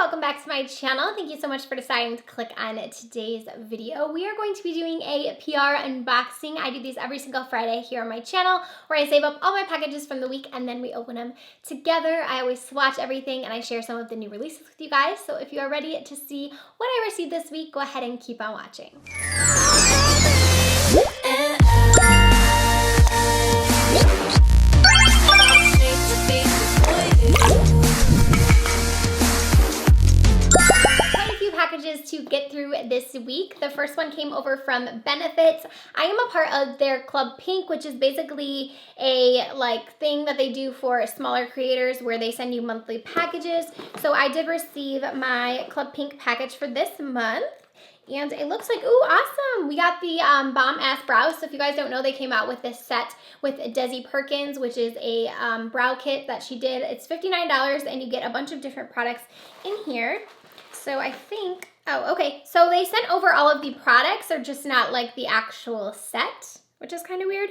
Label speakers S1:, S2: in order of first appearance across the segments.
S1: welcome back to my channel. Thank you so much for deciding to click on today's video. We are going to be doing a PR unboxing. I do these every single Friday here on my channel where I save up all my packages from the week and then we open them together. I always swatch everything and I share some of the new releases with you guys. So if you are ready to see what I received this week, go ahead and keep on watching. Packages to get through this week. The first one came over from Benefits. I am a part of their Club Pink, which is basically a thing that they do for smaller creators where they send you monthly packages. So I did receive my Club Pink package for this month. And it looks like, ooh, awesome. We got the Bomb Ass Brows. So if you guys don't know, they came out with this set with Desi Perkins, which is a brow kit that she did. It's $59 and you get a bunch of different products in here. So I think, oh, okay. So they sent over all of the products. They're just not like the actual set, which is kind of weird.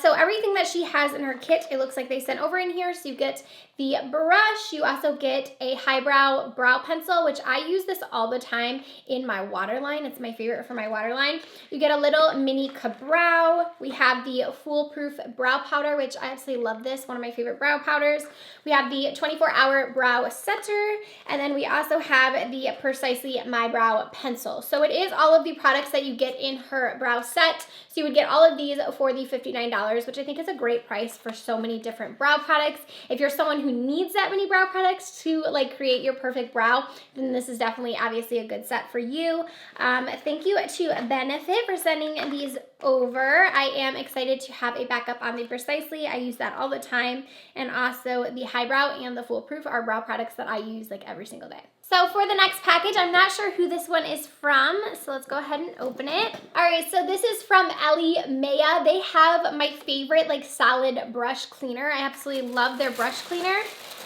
S1: So everything that she has in her kit, it looks like they sent over in here. So you get the brush. You also get a highbrow brow pencil, which I use this all the time in my waterline. It's my favorite for my waterline. You get a little mini ka-brow. We have the Foolproof brow powder, which I absolutely love this. One of my favorite brow powders. We have the 24-hour brow setter. And then we also have the Precisely My Brow pencil. So it is all of the products that you get in her brow set. So you would get all of these for the $59, which I think is a great price for so many different brow products. If you're someone who needs that many brow products to create your perfect brow, then this is definitely obviously a good set for you. Thank you to Benefit for sending these over. I am excited to have a backup on the Precisely. I use that all the time. And also the Highbrow and the Foolproof are brow products that I use every single day. So for the next package, I'm not sure who this one is from, so let's go ahead and open it. All right, so this is from Maiya. They have my favorite solid brush cleaner. I absolutely love their brush cleaner.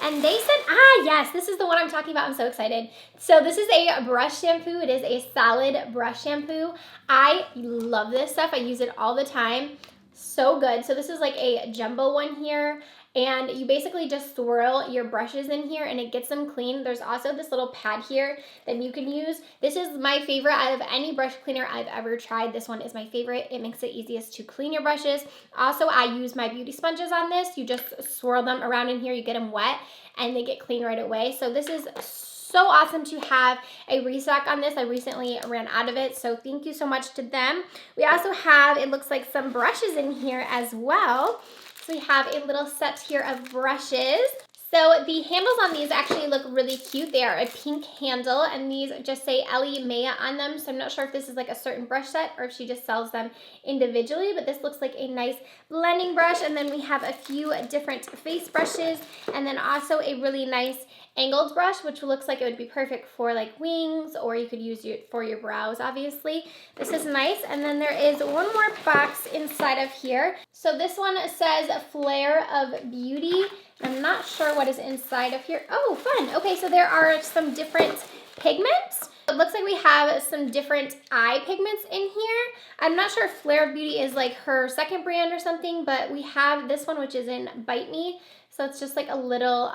S1: And they said, yes, this is the one I'm talking about. I'm so excited. So this is a brush shampoo. It is a solid brush shampoo. I love this stuff. I use it all the time. So good. So this is a jumbo one here. And you basically just swirl your brushes in here and it gets them clean. There's also this little pad here that you can use. This is my favorite out of any brush cleaner I've ever tried. This one is my favorite. It makes it easiest to clean your brushes. Also, I use my beauty sponges on this. You just swirl them around in here. You get them wet and they get clean right away. So this is so awesome to have a restock on this. I recently ran out of it, so thank you so much to them. We also have, it looks like, some brushes in here as well. So we have a little set here of brushes. So the handles on these actually look really cute. They are a pink handle and these just say Maiya on them. So I'm not sure if this is a certain brush set or if she just sells them individually, but this looks like a nice blending brush. And then we have a few different face brushes and then also a really nice angled brush, which looks like it would be perfect for wings, or you could use it for your brows, obviously. This is nice. And then there is one more box inside of here. So this one says Flare of Beauty. I'm not sure what is inside of here. Oh, fun. Okay, so there are some different pigments. It looks like we have some different eye pigments in here. I'm not sure if Flare of Beauty is her second brand or something, but we have this one, which is in Bite Me. So it's just a little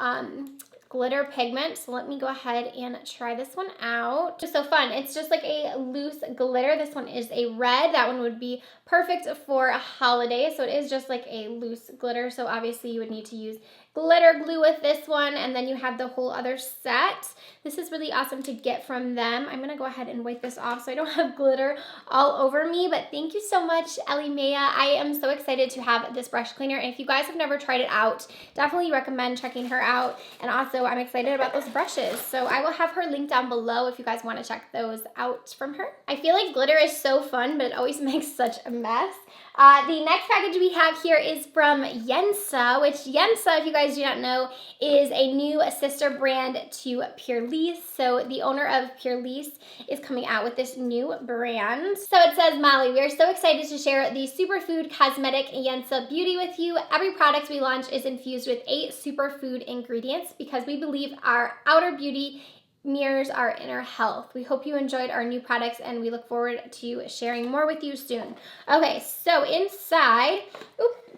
S1: glitter pigment. So let me go ahead and try this one out. Just so fun. It's just a loose glitter. This one is a red. That one would be perfect for a holiday. So it is just a loose glitter. So obviously you would need to use glitter glue with this one, and then you have the whole other set. This is really awesome to get from them. I'm gonna go ahead and wipe this off so I don't have glitter all over me, but thank you so much, Maiya. I am so excited to have this brush cleaner, and if you guys have never tried it out, definitely recommend checking her out. And also, I'm excited about those brushes, so I will have her link down below if you guys want to check those out from her. I feel like glitter is so fun, but it always makes such a mess. The next package we have here is from YENSA, which YENSA, if you guys do not know, is a new sister brand to Pure Lise. So the owner of Pure Lise is coming out with this new brand. So it says, Molly, we are so excited to share the superfood cosmetic YENSA beauty with you. Every product we launch is infused with 8 superfood ingredients because we believe our outer beauty mirrors our inner health. We hope you enjoyed our new products and we look forward to sharing more with you soon. Okay, so inside,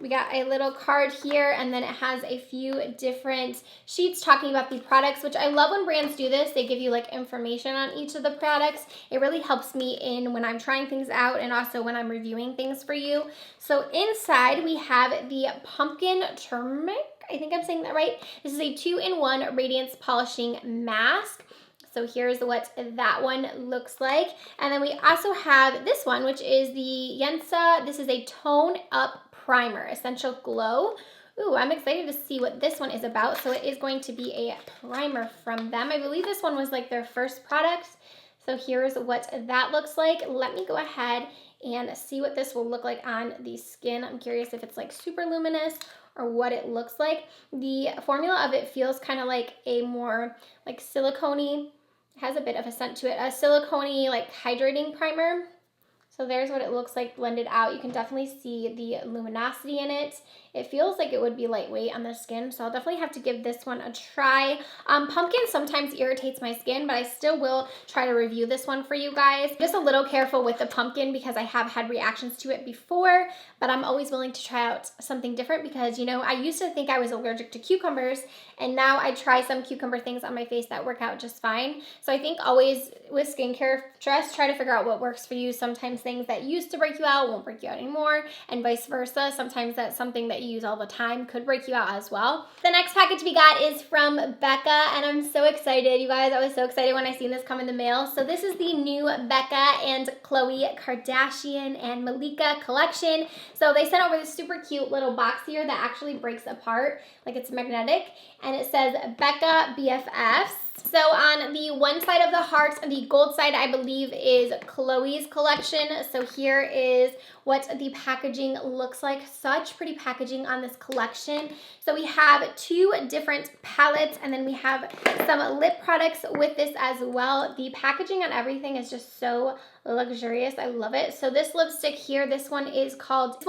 S1: we got a little card here, and then it has a few different sheets talking about the products, which I love when brands do this. They give you like information on each of the products. It really helps me in when I'm trying things out and also when I'm reviewing things for you. So inside we have the pumpkin turmeric. I think I'm saying that right. This is a 2-in-1 radiance polishing mask. So here's what that one looks like. And then we also have this one, which is the YENSA. This is a Tone Up Primer, Essential Glow. Ooh, I'm excited to see what this one is about. So it is going to be a primer from them. I believe this one was like their first product. So here's what that looks like. Let me go ahead and see what this will look like on the skin. I'm curious if it's like super luminous or what it looks like. The formula of it feels kind of like a more like silicone-y, has a bit of a scent to it, a silicone-y like hydrating primer. So there's what it looks like blended out. You can definitely see the luminosity in it. It feels like it would be lightweight on the skin, so I'll definitely have to give this one a try. Pumpkin sometimes irritates my skin, but I still will try to review this one for you guys. Just a little careful with the pumpkin because I have had reactions to it before, but I'm always willing to try out something different because, you know, I used to think I was allergic to cucumbers, and now I try some cucumber things on my face that work out just fine. So I think always with skincare, just try to figure out what works for you. Sometimes things that used to break you out won't break you out anymore, and vice versa. Sometimes that's something that you use all the time could break you out as well. The next package we got is from Becca, and I'm so excited, you guys. I was so excited when I seen this come in the mail. So this is the new Becca and Khloe Kardashian and Malika collection. So they sent over this super cute little box here that actually breaks apart, like it's magnetic, and it says Becca BFFs. So on the one side of the heart, the gold side, I believe, is Khloe's collection. So here is what the packaging looks like. Such pretty packaging on this collection. So we have 2 different palettes, and then we have some lip products with this as well. The packaging on everything is just so luxurious. I love it. So this lipstick here, this one is called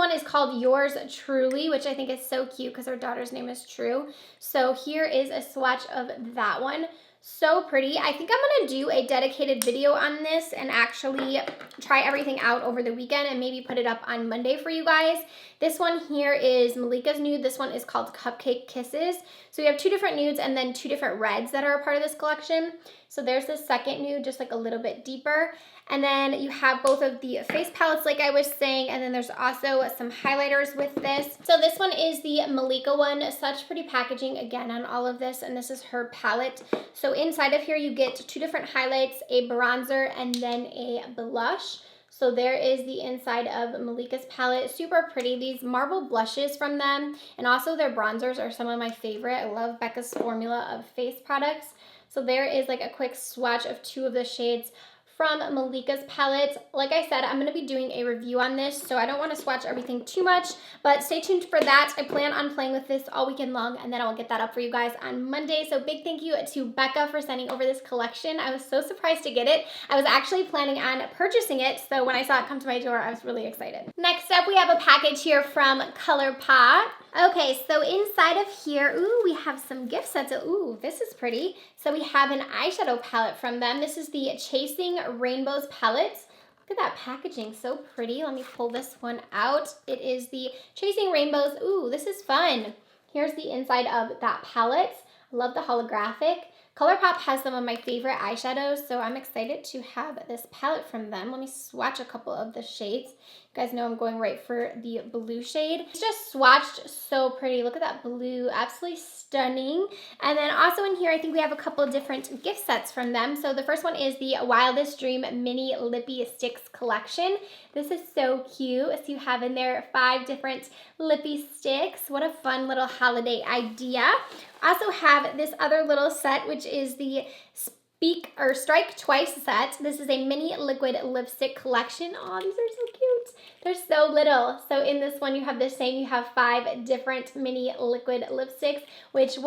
S1: Yours Truly, which I think is so cute because her daughter's name is True. So here is a swatch of that one. So pretty. I think I'm going to do a dedicated video on this and actually try everything out over the weekend and maybe put it up on Monday for you guys. This one here is Malika's nude. This one is called Cupcake Kisses. So we have 2 different nudes and then 2 different reds that are a part of this collection. So there's the second nude, just like a little bit deeper. And then you have both of the face palettes like I was saying, and then there's also some highlighters with this. So this one is the Malika one. Such pretty packaging again on all of this, and this is her palette. So inside of here you get 2 different highlights, a bronzer, and then a blush. So there is the inside of Malika's palette. Super pretty. These marble blushes from them, and also their bronzers are some of my favorite. I love Becca's formula of face products. So there is like a quick swatch of 2 of the shades from Malika's palette. Like I said, I'm going to be doing a review on this, so I don't want to swatch everything too much, but stay tuned for that. I plan on playing with this all weekend long, and then I'll get that up for you guys on Monday. So big thank you to Becca for sending over this collection. I was so surprised to get it. I was actually planning on purchasing it, so when I saw it come to my door, I was really excited. Next up, we have a package here from Colourpop. Okay, so inside of here, ooh, we have some gift sets. Ooh, this is pretty. So we have an eyeshadow palette from them. This is the Chasing Rainbows palette. Look at that packaging, so pretty. Let me pull this one out. It is the Chasing Rainbows. Ooh, this is fun. Here's the inside of that palette. I love the holographic. Colourpop has some of my favorite eyeshadows, so I'm excited to have this palette from them. Let me swatch a couple of the shades. You guys know I'm going right for the blue shade. It's just swatched so pretty. Look at that blue, absolutely stunning. And then also in here, I think we have a couple of different gift sets from them. So the first one is the Wildest Dream Mini Lippy Sticks collection. This is so cute. So you have in there 5 different lippy sticks. What a fun little holiday idea. Also have this other little set, which is the Strike Twice set. This is a mini liquid lipstick collection. Oh, these are so cute. They're so little. So in this one, you have the same. You have 5 different mini liquid lipsticks, which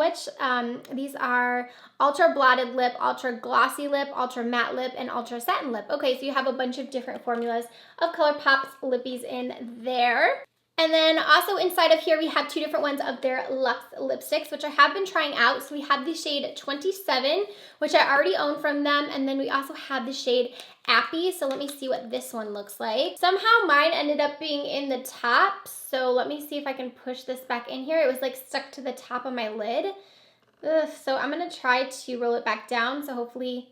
S1: these are Ultra Blotted Lip, Ultra Glossy Lip, Ultra Matte Lip, and Ultra Satin Lip. Okay, so you have a bunch of different formulas of Colourpop's lippies in there. And then also inside of here, we have 2 different ones of their Luxe lipsticks, which I have been trying out. So we have the shade 27, which I already own from them. And then we also have the shade Appy. So let me see what this one looks like. Somehow mine ended up being in the top. So let me see if I can push this back in here. It was like stuck to the top of my lid. Ugh, so I'm going to try to roll it back down. So hopefully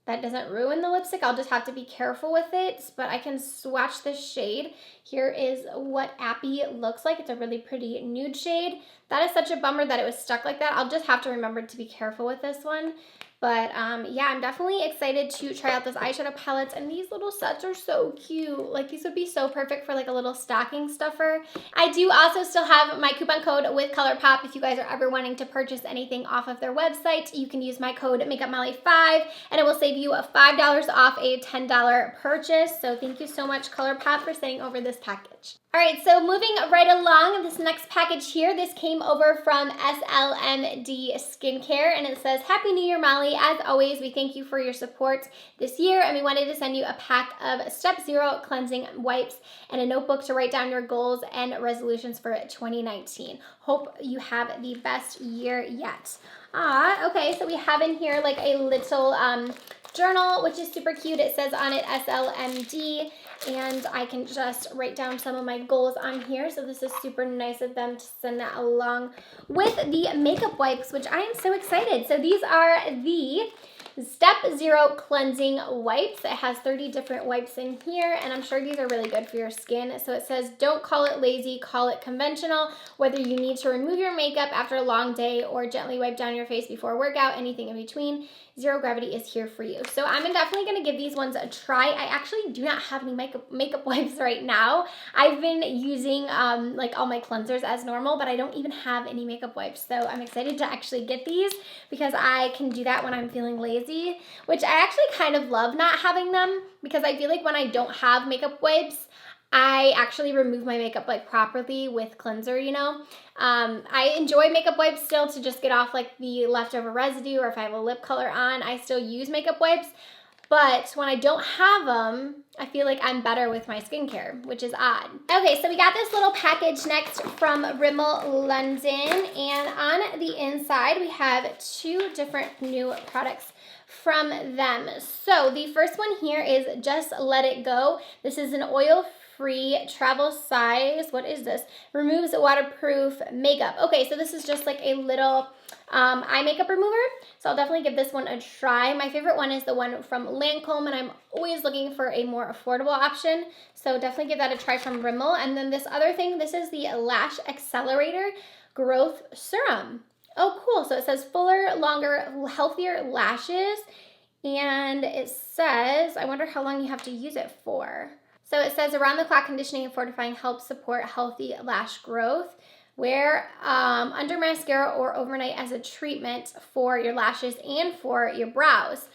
S1: that doesn't ruin the lipstick. I'll just have to be careful with it, but I can swatch this shade. Here is what Appy looks like. It's a really pretty nude shade. That is such a bummer that it was stuck like that. I'll just have to remember to be careful with this one. But yeah, I'm definitely excited to try out this eyeshadow palettes, and these little sets are so cute. Like, these would be so perfect for like a little stocking stuffer. I do also still have my coupon code with Colourpop. If you guys are ever wanting to purchase anything off of their website, you can use my code makeupmolly5 and it will save you $5 off a $10 purchase. So thank you so much, Colourpop, for sending over this package. All right, so moving right along, this next package here, this came over from SLMD Skincare, and it says, Happy New Year, Molly. As always, we thank you for your support this year, and we wanted to send you a pack of Step Zero cleansing wipes and a notebook to write down your goals and resolutions for 2019. Hope you have the best year yet. Okay, so we have in here like a little journal, which is super cute. It says on it SLMD, and I can just write down some of my goals on here. So this is super nice of them to send that along with the makeup wipes, which I am so excited. So these are the Step Zero cleansing wipes. It has 30 different wipes in here, and I'm sure these are really good for your skin. So it says, don't call it lazy, call it conventional. Whether you need to remove your makeup after a long day or gently wipe down your face before a workout, anything in between, Zero Gravity is here for you. So I'm definitely going to give these ones a try. I actually do not have any makeup wipes right now. I've been using like all my cleansers as normal, but I don't even have any makeup wipes. So I'm excited to actually get these because I can do that when I'm feeling lazy, which I actually kind of love not having them, because I feel like when I don't have makeup wipes, I actually remove my makeup like properly with cleanser, you know. I enjoy makeup wipes still to just get off like the leftover residue, or if I have a lip color on, I still use makeup wipes. But when I don't have them, I feel like I'm better with my skincare, which is odd. Okay, so we got this little package next from Rimmel London, and on the inside we have 2 different new products from them. So the first one here is Just Let It Go. This is an oil-free travel size. What is this? Removes waterproof makeup. Okay, so this is just like a little eye makeup remover. So I'll definitely give this one a try. My favorite one is the one from Lancome, and I'm always looking for a more affordable option. So definitely give that a try from Rimmel. And then this other thing, this is the Lash Accelerator Growth Serum. Oh, cool. So it says fuller, longer, healthier lashes. And it says, I wonder how long you have to use it for. So it says around the clock conditioning and fortifying helps support healthy lash growth. Wear under mascara or overnight as a treatment for your lashes and for your brows.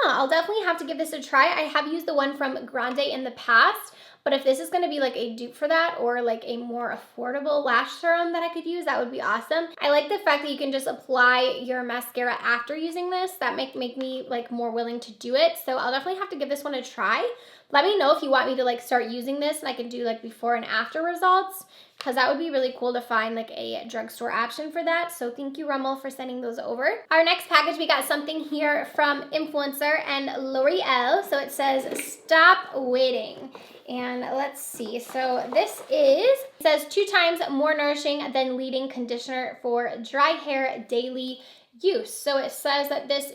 S1: I'll definitely have to give this a try. I have used the one from Grande in the past, but if this is going to be like a dupe for that, or like a more affordable lash serum that I could use, that would be awesome. I like the fact that you can just apply your mascara after using this. That make me like more willing to do it. So I'll definitely have to give this one a try. Let me know if you want me to like start using this and I can do like before and after results, because that would be really cool to find like a drugstore option for that. So thank you, Rimmel, for sending those over. Our next package, we got something here from Influencer and L'Oreal. So it says Stop Waiting. And let's see, so this it says 2 times more nourishing than leading conditioner for dry hair daily use. So it says that this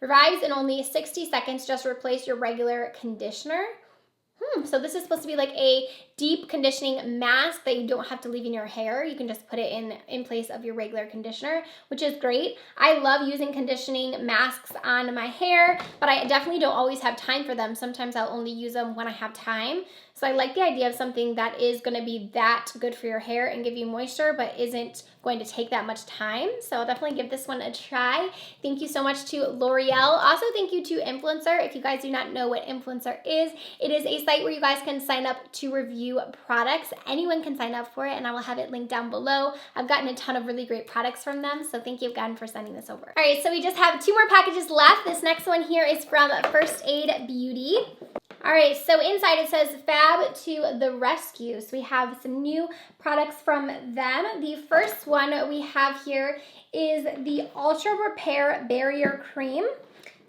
S1: revives in only 60 seconds, just replace your regular conditioner. So this is supposed to be like a deep conditioning mask that you don't have to leave in your hair. You can just put it in place of your regular conditioner, which is great. I love using conditioning masks on my hair, but I definitely don't always have time for them. Sometimes I'll only use them when I have time. So I like the idea of something that is going to be that good for your hair and give you moisture, but isn't going to take that much time. So I'll definitely give this one a try. Thank you so much to L'Oreal. Also, thank you to Influencer. If you guys do not know what Influencer is, it is a site where you guys can sign up to review products. Anyone can sign up for it, and I will have it linked down below. I've gotten a ton of really great products from them, so thank you again for sending this over. All right, so we just have 2 more packages left. This next one here is from First Aid Beauty. All right, so inside it says Fab to the rescue. So we have some new products from them. The first one we have here is the Ultra Repair Barrier Cream.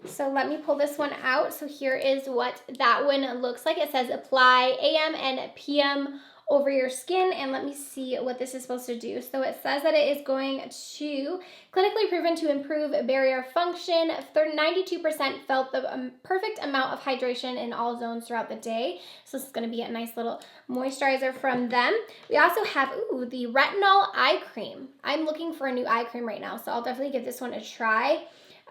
S1: So let me pull this one out. So here is what that one looks like. It says apply AM and PM over your skin, and let me see what this is supposed to do. So it says that it is going to clinically proven to improve barrier function. 92% felt the perfect amount of hydration in all zones throughout the day. So this is going to be a nice little moisturizer from them. We also have the retinol eye cream. I'm looking for a new eye cream right now, so I'll definitely give this one a try.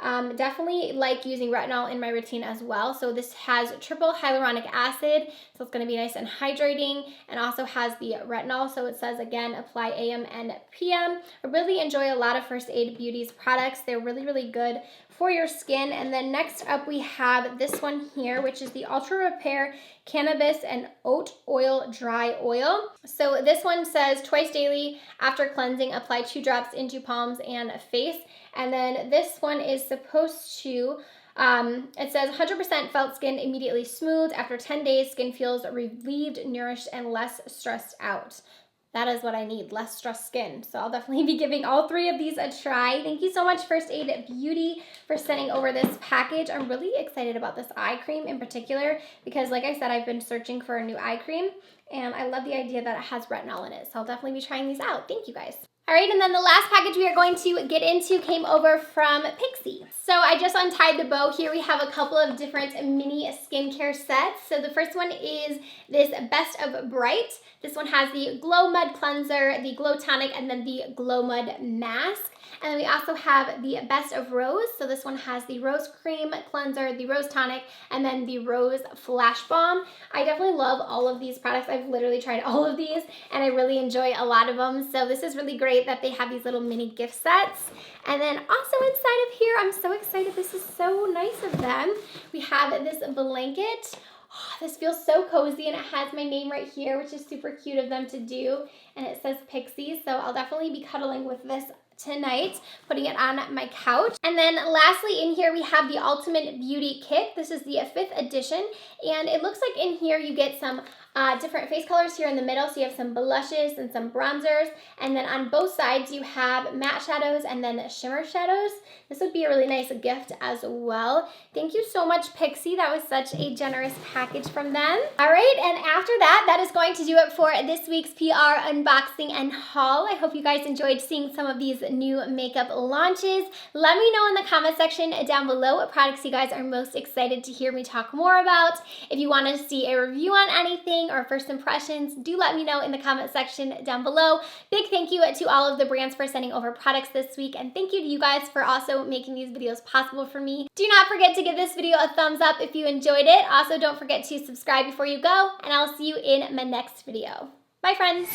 S1: Definitely like using retinol in my routine as well. So this has triple hyaluronic acid, so it's going to be nice and hydrating, and also has the retinol. So it says again, apply AM and PM. I really enjoy a lot of First Aid Beauty's products. They're really, really good for your skin. And then next up we have this one here, which is the Ultra Repair Cannabis and Oat Oil Dry Oil. So this one says twice daily after cleansing, apply 2 drops into palms and face. And then this one is supposed to, it says 100% felt skin immediately smooth. After 10 days, skin feels relieved, nourished, and less stressed out. That is what I need, less stressed skin. So I'll definitely be giving all 3 of these a try. Thank you so much, First Aid Beauty, for sending over this package. I'm really excited about this eye cream in particular because, like I said, I've been searching for a new eye cream, and I love the idea that it has retinol in it. So I'll definitely be trying these out. Thank you, guys. All right, and then the last package we are going to get into came over from Pixi. So I just untied the bow. Here we have a couple of different mini skincare sets. So the first one is this Best of Bright. This one has the Glow Mud Cleanser, the Glow Tonic, and then the Glow Mud Mask. And then we also have the Best of Rose. So this one has the Rose Cream Cleanser, the Rose Tonic, and then the Rose Flash Balm. I definitely love all of these products. I've literally tried all of these, and I really enjoy a lot of them. So this is really great that they have these little mini gift sets. And then also inside of here, I'm so excited. This is so nice of them. We have this blanket. Oh, this feels so cozy, and it has my name right here, which is super cute of them to do. And it says Pixi, so I'll definitely be cuddling with this tonight, putting it on my couch. And then lastly in here we have the Ultimate Beauty Kit. This is the 5th edition, and it looks like in here you get some different face colors here in the middle. So you have some blushes and some bronzers, and then on both sides you have matte shadows and then shimmer shadows. This would be a really nice gift as well. Thank you so much, Pixi. That was such a generous package from them. All right, and after that, that is going to do it for this week's PR unboxing and haul. I hope you guys enjoyed seeing some of these new makeup launches. Let me know in the comment section down below what products you guys are most excited to hear me talk more about. If you want to see a review on anything or first impressions, do let me know in the comment section down below. Big thank you to all of the brands for sending over products this week, and thank you to you guys for also making these videos possible for me. Do not forget to give this video a thumbs up if you enjoyed it. Also, don't forget to subscribe before you go, and I'll see you in my next video. Bye, friends.